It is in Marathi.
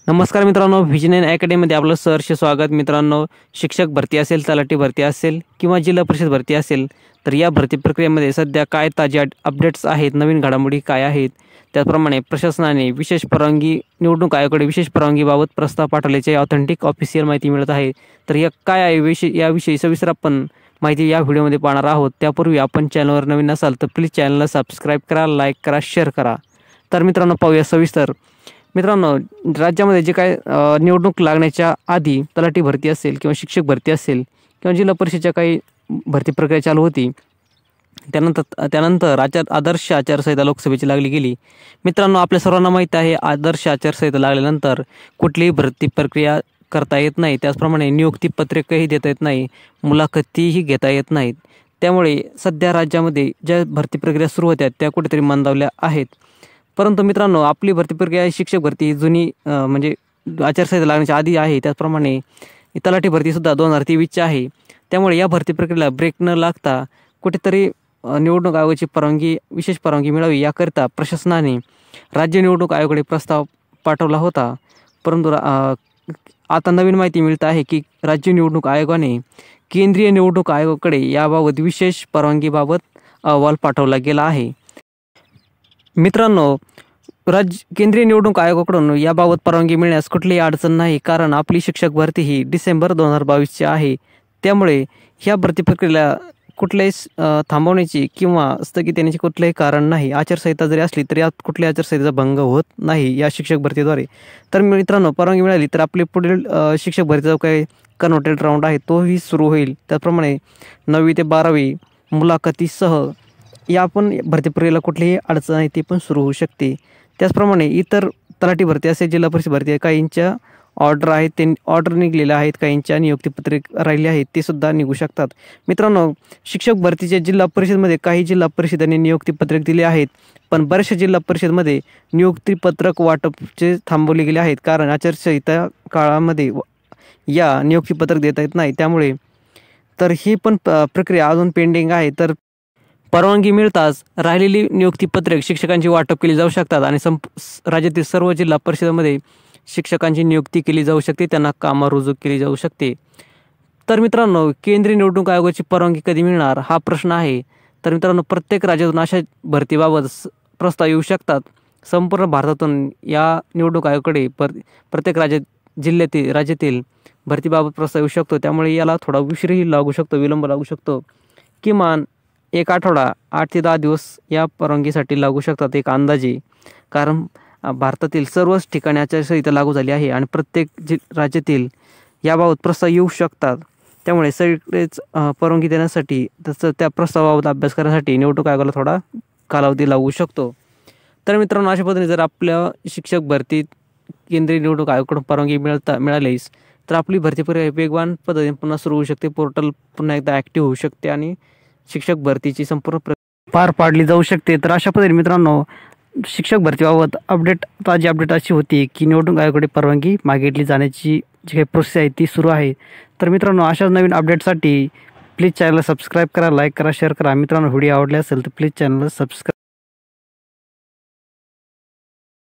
नमस्कार मित्रांनो, व्हिजन अकॅडमीमध्ये आपलं सहर्ष स्वागत। मित्रांनो, शिक्षक भरती असेल, तलाठी भरती असेल किंवा जिल्हा परिषद भरती असेल, तर या भरती प्रक्रियेमध्ये सध्या काय ताजे अपडेट्स आहेत, नवीन घडामोडी काय आहेत, त्याचप्रमाणे प्रशासनाने विशेष परवानगी निवडणूक आयोगाकडे विशेष परवानगीबाबत प्रस्ताव पाठवल्याची ऑथेंटिक ऑफिशियल माहिती मिळत आहे। तर या काय आहे याविषयी सविस्तर आपण माहिती या व्हिडिओमध्ये पाहणार आहोत। त्यापूर्वी आपण चॅनलवर नवीन असाल तर प्लीज चॅनलला सबस्क्राईब करा, लाईक करा, शेअर करा। तर मित्रांनो, पाहूया सविस्तर। मित्रांनो, राज्यामध्ये जे काय निवडणूक लागण्याच्या आधी तलाठी भरती असेल किंवा शिक्षक भरती असेल किंवा जिल्हा परिषदेच्या काही भरती प्रक्रिया चालू होती, त्यानंतर आदर्श आचारसंहिता लोकसभेची लागली गेली। मित्रांनो, आपल्या सर्वांना माहीत आहे, आदर्श आचारसंहिता लागल्यानंतर कुठलीही भरती प्रक्रिया करता येत नाही, त्याचप्रमाणे नियुक्तीपत्रकही देता येत नाही, मुलाखतीही घेता येत नाहीत। त्यामुळे सध्या राज्यामध्ये ज्या भरती प्रक्रिया सुरू होत्या त्या कुठेतरी मंदावल्या आहेत। परंतु मित्रांनो, आपली भरती प्रक्रिया शिक्षक भरती जुनी म्हणजे आचारसंहिता लागण्याच्या आधी आहे, त्याचप्रमाणे तलाठी भरतीसुद्धा 2023ची आहे। त्यामुळे या भरती प्रक्रियेला ब्रेक न लागता कुठेतरी निवडणूक आयोगाची विशेष परवानगी मिळावी याकरिता प्रशासनाने राज्य निवडणूक आयोगाकडे प्रस्ताव पाठवला होता। परंतु आता नवीन माहिती मिळत आहे की राज्य निवडणूक आयोगाने केंद्रीय निवडणूक आयोगाकडे याबाबत विशेष परवानगीबाबत अहवाल पाठवला गेला आहे। मित्रांनो, केंद्रीय निवडणूक आयोगाकडून याबाबत परवानगी मिळण्यास कुठलीही अडचण नाही, कारण आपली शिक्षक भरती ही डिसेंबर 2022ची आहे। त्यामुळे ह्या भरती प्रक्रियेला कुठल्याही थांबवण्याची किंवा स्थगित देण्याचे कुठलेही कारण नाही। आचारसंहिता जरी असली तरी यात कुठल्याही आचारसंहितेचा भंग होत नाही या शिक्षक भरतीद्वारे। तर मित्रांनो, परवानगी मिळाली तर आपले पुढील शिक्षक भरतीचा काही कन्व्हर्टेड राऊंड आहे तोही सुरू होईल। त्याचप्रमाणे 9वी ते 12वी मुलाखतीसह या पण भरती प्रक्रियेला कुठलीही अडचण आहे ती पण सुरू होऊ शकते। त्याचप्रमाणे इतर तलाठी भरती असेल, जिल्हा परिषद भरती आहे, काहींच्या ऑर्डर आहेत, ते ऑर्डर निघलेल्या आहेत, काहींच्या नियुक्तीपत्रक राहिले आहेत ते सुद्धा निघू शकतात। मित्रांनो, शिक्षक भरतीच्या जिल्हा परिषदमध्ये काही जिल्हा परिषदांनी नियुक्तीपत्रक दिले आहेत, पण बऱ्याचशा जिल्हा परिषदमध्ये नियुक्तीपत्रक वाटपचे थांबवले गेले आहेत, कारण आचारसंहिता काळामध्ये या नियुक्तीपत्रक देता येत नाही। त्यामुळे तर ही पण प्रक्रिया अजून पेंडिंग आहे। तर परवानगी मिळताच राहिलेली नियुक्तीपत्रक शिक्षकांची वाटप केली जाऊ शकतात आणि राज्यातील सर्व जिल्हा परिषदेमध्ये शिक्षकांची नियुक्ती केली जाऊ शकते, त्यांना कामावर रुजू केली जाऊ शकते। तर मित्रांनो, केंद्रीय निवडणूक आयोगाची परवानगी कधी मिळणार हा प्रश्न आहे। तर मित्रांनो, प्रत्येक राज्यातून अशा भरतीबाबत प्रस्ताव येऊ शकतात। संपूर्ण भारतातून या निवडणूक आयोगाकडे प्रत्येक राज्यातील भरतीबाबत प्रस्ताव येऊ शकतो। त्यामुळे याला थोडा उशीरही लागू शकतो, विलंब लागू शकतो। किमान 1 आठवडा 8 ते 10 दिवस या परवानगीसाठी लागू शकतात एक अंदाजे, कारण भारतातील सर्वच ठिकाणी आचारसंहिता लागू झाली आहे आणि प्रत्येक राज्यातील याबाबत प्रस्ताव येऊ शकतात। त्यामुळे सगळेच परवानगी देण्यासाठी तसं त्या प्रस्तावाबाबत अभ्यास करण्यासाठी निवडणूक आयोगाला थोडा कालावधी लागू शकतो। तर मित्रांनो, अशा पद्धतीने जर आपल्या शिक्षक भरतीत केंद्रीय निवडणूक आयोगाकडून परवानगी मिळालीच तर आपली भरती प्रक्रिया वेगवान पद्धतीने पुन्हा सुरू होऊ शकते, पोर्टल पुन्हा एकदा ॲक्टिव्ह होऊ शकते आणि शिक्षक भरतीची संपूर्ण प्रक्रिया पार पाडली जाऊ शकते। तर अशा पद्धतीने मित्रांनो, शिक्षक भरतीबाबत ताजी अपडेट अशी होती की निवडणूक आयोगाकडे परवानगी मागितली जाण्याची जी काही प्रोसेस आहे ती सुरू आहे। तर मित्रांनो, अशाच नवीन अपडेटसाठी प्लीज चॅनलला सबस्क्राईब करा, लाईक करा, शेअर करा। मित्रांनो, व्हिडिओ आवडले असेल तर प्लीज चॅनलला सबस्क्राईब